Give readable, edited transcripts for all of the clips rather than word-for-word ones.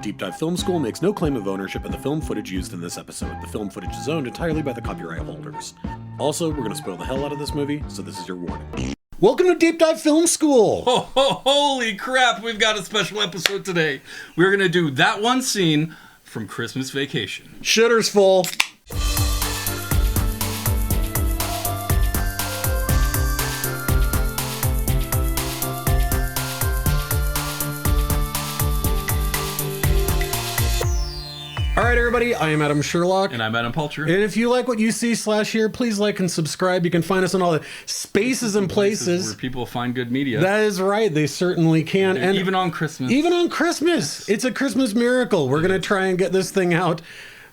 Deep Dive Film School makes no claim of ownership of the film footage used in this episode. The film footage is owned entirely by the copyright holders. Also, we're going to spoil the hell out of this movie, so this is your warning. Welcome to Deep Dive Film School! Holy crap, we've got a special episode today. We're going to do that one scene from Christmas Vacation. Shitter's full. Alright everybody, I am Adam Sherlock. And I'm Adam Palcher. And if you like what you see/hear, please like and subscribe. You can find us on all the spaces and places where people find good media. That is right, they certainly can. And even on Christmas. Even on Christmas. It's a Christmas miracle. We're going to try and get this thing out,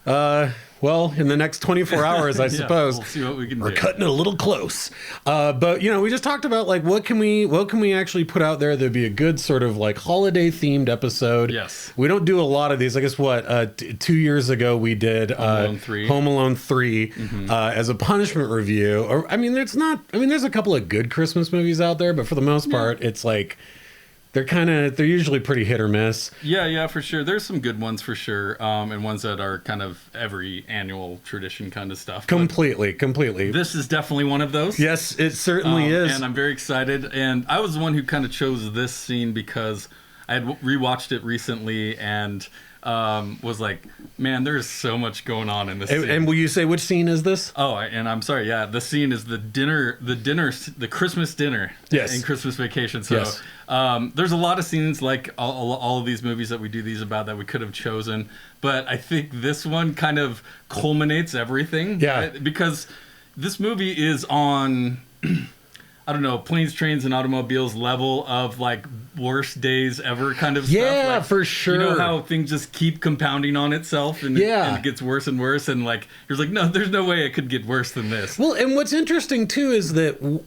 in the next 24 hours, I suppose. We'll see what we can do. We're cutting it a little close. But, we just talked about, what can we actually put out there that'd be a good sort of, holiday-themed episode. Yes. We don't do a lot of these. I guess, 2 years ago we did Home Alone 3 as a punishment review. There's a couple of good Christmas movies out there, but for the most part, it's they're usually pretty hit or miss. Yeah, for sure. There's some good ones for sure, and ones that are kind of every annual tradition kind of stuff. Completely. This is definitely one of those. Yes, it certainly is. And I'm very excited. And I was the one who kind of chose this scene because I had rewatched it recently and was like, man, there's so much going on in this scene. And will you say which scene is this? Oh, and I'm sorry, yeah, the scene is the Christmas dinner. Yes. In Christmas Vacation. So yes. There's a lot of scenes like all of these movies that we do these about that we could have chosen, but I think this one kind of culminates everything. Yeah. Because this movie is on I don't know, planes, trains, and automobiles level of worst days ever kind of stuff. Yeah, for sure. You know how things just keep compounding on itself and it gets worse and worse, and you're like, no, there's no way it could get worse than this. Well, and what's interesting too is that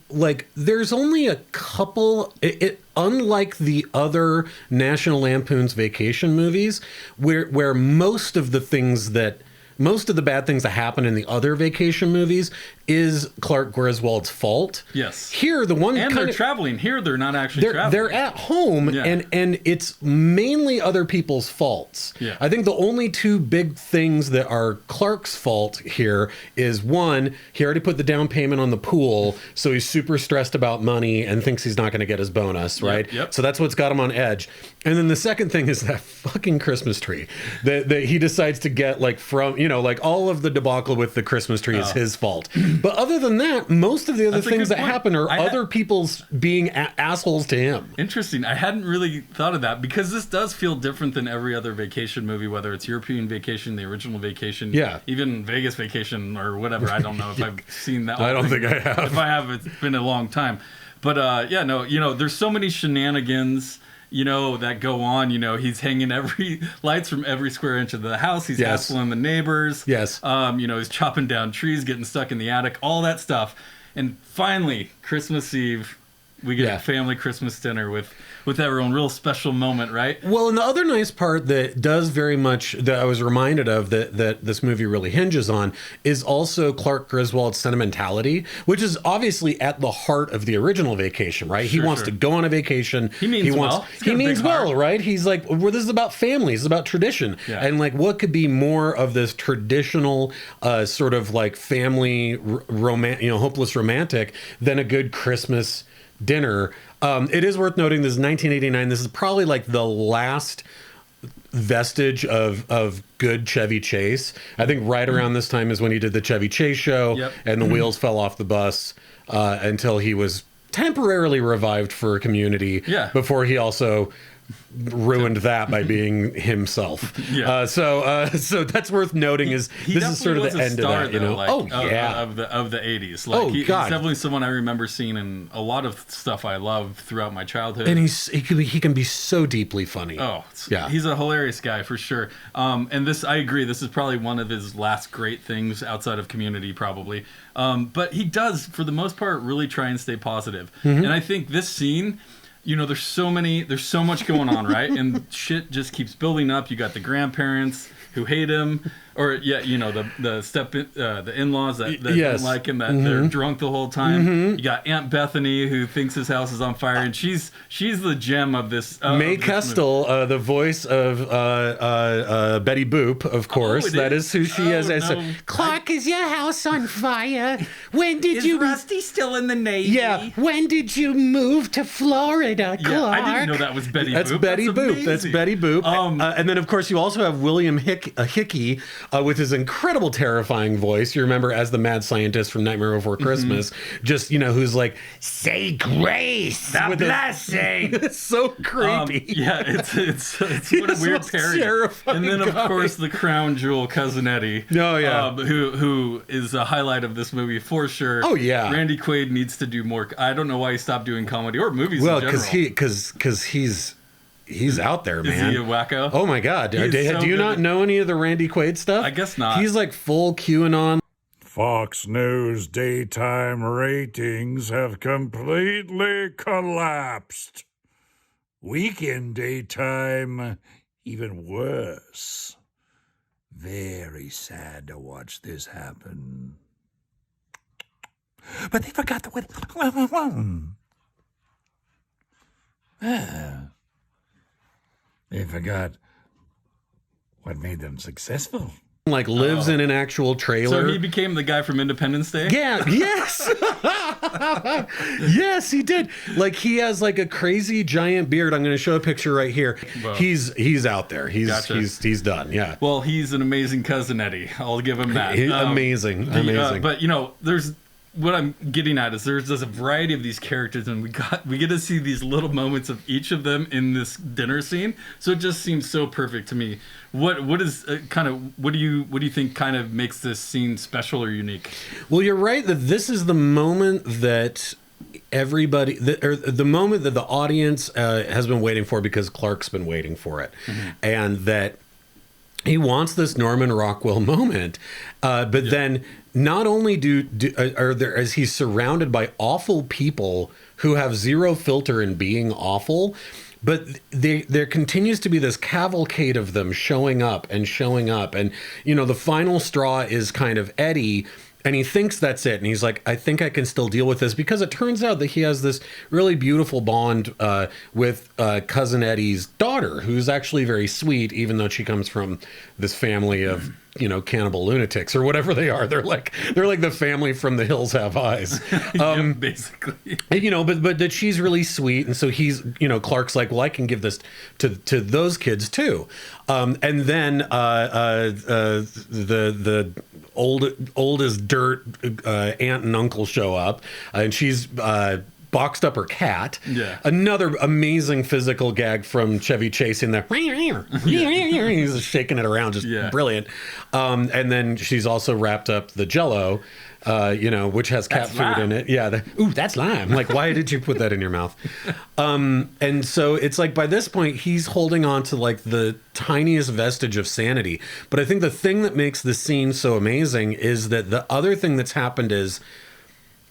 there's only a couple. Unlike the other National Lampoon's Vacation movies, where most of the bad things that happen in the other vacation movies is Clark Griswold's fault. Yes. Here, they're traveling. Here, they're not actually traveling. They're at home, and it's mainly other people's faults. Yeah. I think the only two big things that are Clark's fault here is, one, he already put the down payment on the pool, so he's super stressed about money and thinks he's not going to get his bonus, right? Yep. So that's what's got him on edge. And then the second thing is that fucking Christmas tree that he decides to get from, all of the debacle with the Christmas tree is his fault. But other than that, most of the other things that happen are other people's being assholes to him. Interesting. I hadn't really thought of that because this does feel different than every other vacation movie, whether it's European Vacation, the original Vacation, even Vegas Vacation or whatever. I don't know if I've seen that. I don't think I have. If I have, it's been a long time. But there's so many shenanigans that go on. He's hanging lights from every square inch of the house. He's hassling the neighbors. Yes. He's chopping down trees, getting stuck in the attic, all that stuff. And finally, Christmas Eve, we get a family Christmas dinner with everyone. Real special moment, right? Well, and the other nice part that does very much, that I was reminded of, that this movie really hinges on, is also Clark Griswold's sentimentality, which is obviously at the heart of the original Vacation, right? He wants to go on a vacation. He means well. He means well, right? He's like, well, this is about family. This is about tradition. Yeah. And what could be more of this traditional sort of family hopeless romantic than a good Christmas dinner. It is worth noting this is 1989. This is probably the last vestige of good Chevy Chase. I think right around this time is when he did the Chevy Chase show, and the wheels fell off the bus until he was temporarily revived for Community before he also ruined that by being himself. So that's worth noting. This is sort of the end of that, of the 80s. He's definitely someone I remember seeing in a lot of stuff I love throughout my childhood. And he can be so deeply funny. He's a hilarious guy for sure. And I agree, this is probably one of his last great things outside of Community, probably. But he does, for the most part, really try and stay positive. And I think this scene, there's so much going on, right? And shit just keeps building up. You got the grandparents who hate him. or you know, the in-laws that Yes. don't like him, that they're drunk the whole time. You got Aunt Bethany, who thinks his house is on fire, and she's the gem of this. May of this Kestel, the voice of Betty Boop, of course. That is who she is. No. Clark, is your house on fire? When did Is you... Rusty still in the Navy? Yeah, when did you move to Florida, Clark? Yeah, I didn't know that was Betty That's Boop. Betty Boop. Amazing. That's Betty Boop. And then, of course, you also have William Hickey with his incredible, terrifying voice. You remember as the mad scientist from Nightmare Before Christmas, just, you know, who's like, say grace. The blessing. It's so creepy. Yeah, it's what a weird parody. Terrifying And then, of guy. course, the crown jewel cousin Eddie. Oh, yeah. Who is a highlight of this movie for sure. Oh, yeah. Randy Quaid needs to do more. I don't know why he stopped doing comedy or movies. Well, in general. because he's out there, man. Is he a wacko? Oh my God! Do He's so you good. not know any of the Randy Quaid stuff? I guess not. He's like full QAnon. Fox News daytime ratings have completely collapsed. Weekend daytime, even worse. Very sad to watch this happen. But they forgot the word. They forgot what made them successful. Like lives in an actual trailer. So he became the guy from Independence Day? Yeah, yes. Yes, he did. Like he has like a crazy giant beard. I'm going to show a picture right here. Whoa. He's out there. Gotcha. He's done. Yeah. Well, he's an amazing cousin Eddie. I'll give him that. Amazing. But you know, there's what I'm getting at is there's a variety of these characters, and we get to see these little moments of each of them in this dinner scene. So it just seems so perfect to me. What do you think kind of makes this scene special or unique? Well, you're right that this is the moment that everybody, the moment that the audience has been waiting for because Clark's been waiting for it, and that he wants this Norman Rockwell moment, but then not only is he surrounded by awful people who have zero filter in being awful, but there continues to be this cavalcade of them showing up, and you know the final straw is kind of Eddie. And he thinks that's it. And he's like, I think I can still deal with this. Because it turns out that he has this really beautiful bond with Cousin Eddie's daughter, who's actually very sweet, even though she comes from this family of, you know, cannibal lunatics or whatever they are. They're like the family from The Hills Have Eyes. Yeah, basically. You know, but that she's really sweet. And so he's, you know, Clark's like, well, I can give this to those kids too. And then the old as dirt aunt and uncle show up, and she's boxed up her cat. Yeah. Another amazing physical gag from Chevy Chase in there. He's just shaking it around, just brilliant. And then she's also wrapped up the Jell-O, you know, which has cat food lime. in it. Yeah. Ooh, that's lime. Like, why did you put that in your mouth? And so it's like by this point, he's holding on to like the tiniest vestige of sanity. But I think the thing that makes this scene so amazing is that the other thing that's happened is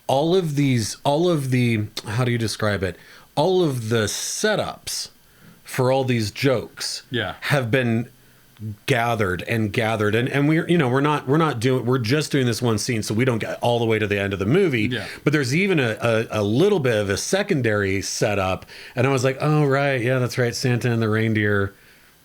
all of the, how do you describe it? All of the setups for all these jokes have been gathered and we're just doing this one scene, so we don't get all the way to the end of the movie. But there's even a little bit of a secondary setup, and I was like, oh right, yeah, that's right, Santa and the reindeer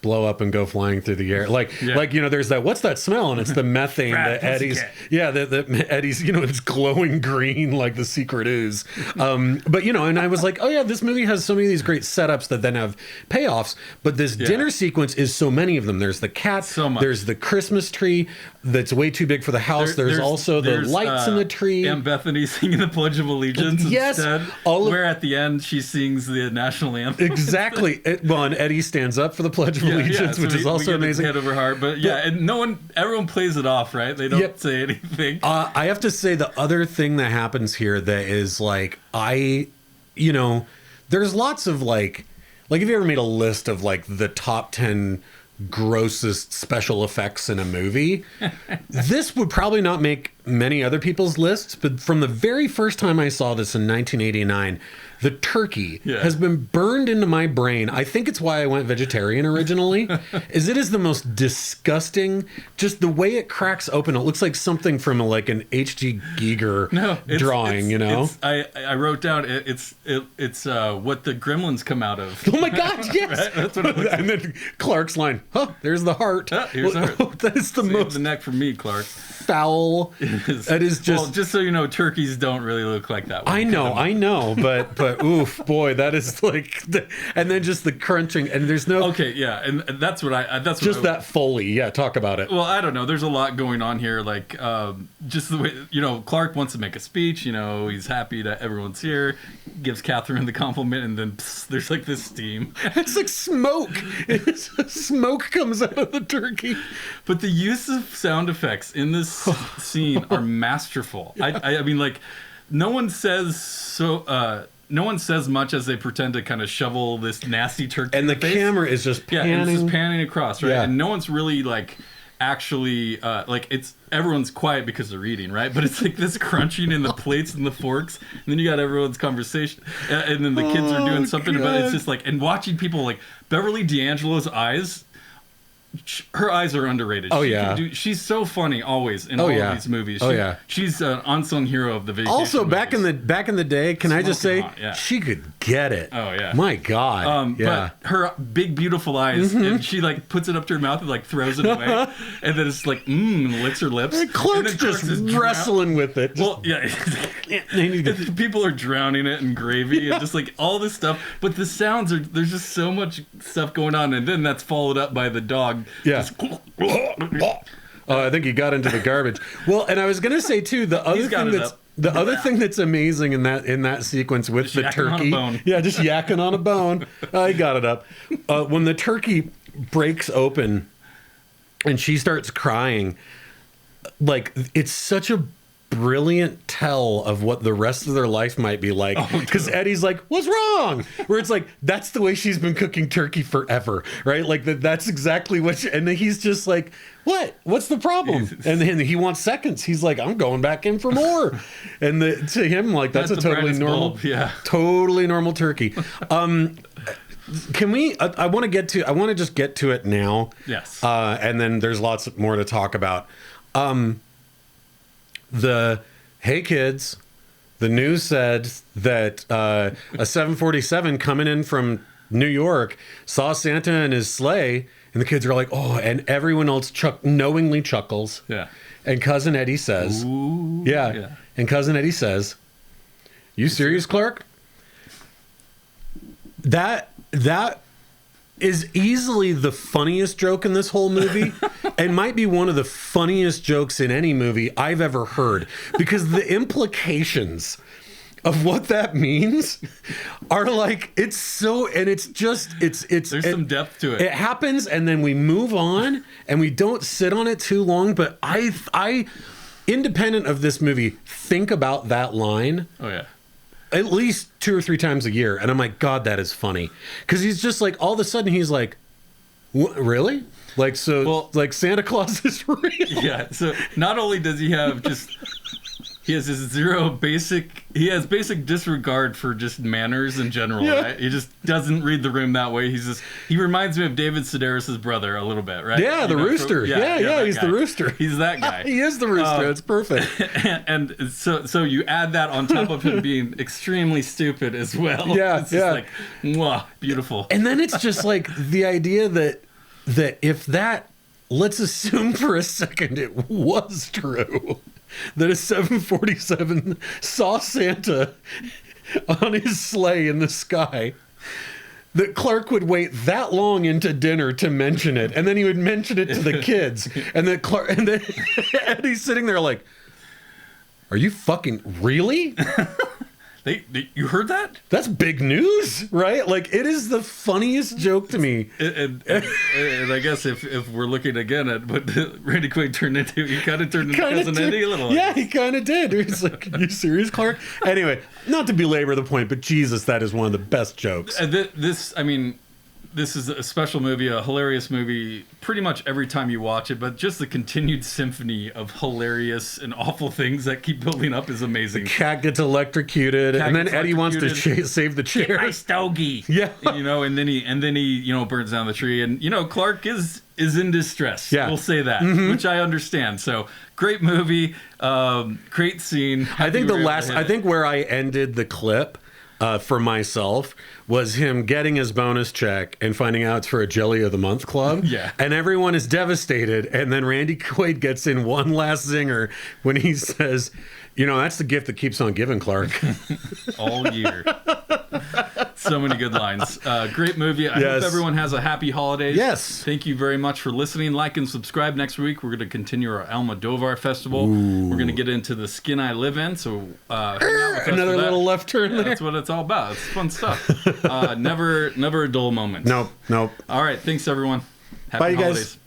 blow up and go flying through the air, like you know, there's that, what's that smell? And it's the methane that Eddie's Eddie's, you know, it's glowing green like the secret ooze. But you know, and I was like, oh yeah, this movie has so many of these great setups that then have payoffs, but this dinner sequence is so many of them. There's the cat, there's the Christmas tree that's way too big for the house. There's also the lights in the tree. Aunt Bethany singing the Pledge of Allegiance instead. Where at the end she sings the national anthem. Exactly. Well, and Eddie stands up for the Pledge of Allegiance, so which is also amazing. Head over heart, but and everyone plays it off, right? They don't say anything. I have to say the other thing that happens here that is like, you know, there's lots of like have you ever made a list of like the top 10 grossest special effects in a movie? This would probably not make many other people's lists, but from the very first time I saw this in 1989, the turkey has been burned into my brain. I think it's why I went vegetarian originally. It is the most disgusting. Just the way it cracks open, it looks like something from like an H.G. Giger drawing. I wrote down it's what the gremlins come out of. Oh my God! Yes, right? That's what it looks like. And then Clark's line, "Oh, there's the heart. Here's the heart. That is the Save most the neck for me, Clark." Foul. That is just. Well, just so you know, turkeys don't really look like that. I know, but oof, boy, that is like, and then just the crunching, and there's no. Okay, yeah, and that's what that's just that Foley. Yeah, talk about it. Well, I don't know. There's a lot going on here. Like, just the way Clark wants to make a speech. He's happy that everyone's here. Gives Catherine the compliment, and then there's like this steam. It's like smoke. Smoke comes out of the turkey. But the use of sound effects in this scene are masterful. I mean, like, no one says much as they pretend to kind of shovel this nasty turkey. And the camera is just panning. Yeah, and it's just panning across, right? Yeah. And no one's really like actually it's everyone's quiet because they're eating, right? But it's like this crunching in the plates and the forks, and then you got everyone's conversation, and then the kids are doing something. God. But it's just like, and watching people like Beverly D'Angelo's eyes. Her eyes are underrated. She's so funny always in all of these movies. She's an unsung hero of the vacation. Also, back movies. in the day, can I just say hot, she could get it? Oh yeah, my God. But her big beautiful eyes, and she like puts it up to her mouth and like throws it away, and then it's like and licks her lips. And Clark's just wrestling with it. Well, yeah, people are drowning it in gravy and just like all this stuff. But the sounds there's just so much stuff going on, and then that's followed up by the dog. Yeah. I think he got into the garbage. Well, and I was gonna say too, the other thing that's amazing in that sequence with the turkey, just yakking on a bone. I got it up. When the turkey breaks open and she starts crying, like it's such a brilliant tell of what the rest of their life might be like, because Eddie's like, what's wrong? Where it's like, that's the way she's been cooking turkey forever, right? Like that's exactly what and then he's just like, what's the problem? And then he wants seconds. He's like, I'm going back in for more. And to him, like, that's a totally normal totally normal turkey. Can we I want to just get to it now. Yes. And then there's lots more to talk about. Hey kids, the news said that a 747 coming in from New York saw Santa in his sleigh, and the kids are like, oh, and everyone else knowingly chuckles. Yeah. And Cousin Eddie says, ooh, yeah. And Cousin Eddie says, you serious, Clark? That is easily the funniest joke in this whole movie and might be one of the funniest jokes in any movie I've ever heard, because the implications of what that means are like, it's so, and it's there's some depth to it. It happens and then we move on and we don't sit on it too long, but I independent of this movie, think about that line. Oh yeah. At least 2 or 3 times a year. And I'm like, God, that is funny. Because he's just like, all of a sudden he's like, really? Like, like Santa Claus is real. Yeah. So not only does he have he has basic disregard for just manners in general, right? He just doesn't read the room that way. He reminds me of David Sedaris' brother a little bit, right? Yeah, the rooster. He's the rooster. He's that guy. He is the rooster. It's perfect. And so you add that on top of him being extremely stupid as well. Yeah, it's just like, mwah, beautiful. And then it's just like the idea that if that, let's assume for a second it was true, that a 747 saw Santa on his sleigh in the sky, that Clark would wait that long into dinner to mention it, and then he would mention it to the kids, and then Eddie's sitting there like, are you fucking really? You heard that? That's big news, right? Like, it is the funniest joke to me. And I guess if we're looking again at what Randy Quaid turned into, he kind of turned into Cousin Eddie a little. Yeah, he kind of did. He's like, you serious, Clark? Anyway, not to belabor the point, but Jesus, that is one of the best jokes. this is a special movie, a hilarious movie, pretty much every time you watch it, but just the continued symphony of hilarious and awful things that keep building up is amazing. Cat gets electrocuted, and then Eddie wants to save the chair. Get my stogie. Yeah. And then he burns down the tree, and Clark is in distress. Yeah. We'll say that, which I understand. So great movie, great scene. I think where I ended the clip for myself was him getting his bonus check and finding out it's for a Jelly of the Month club. Yeah. And everyone is devastated. And then Randy Quaid gets in one last zinger when he says, that's the gift that keeps on giving, Clark. All year. So many good lines. Great movie. I hope everyone has a happy holidays. Yes. Thank you very much for listening. Like and subscribe. Next week, we're going to continue our Almodovar Festival. We're going to get into The Skin I Live In. So hang out with us Another for that. little left turn there. That's what it's all about. It's fun stuff. Never a dull moment. Nope. All right. Thanks, everyone. Happy Bye, you holidays. guys.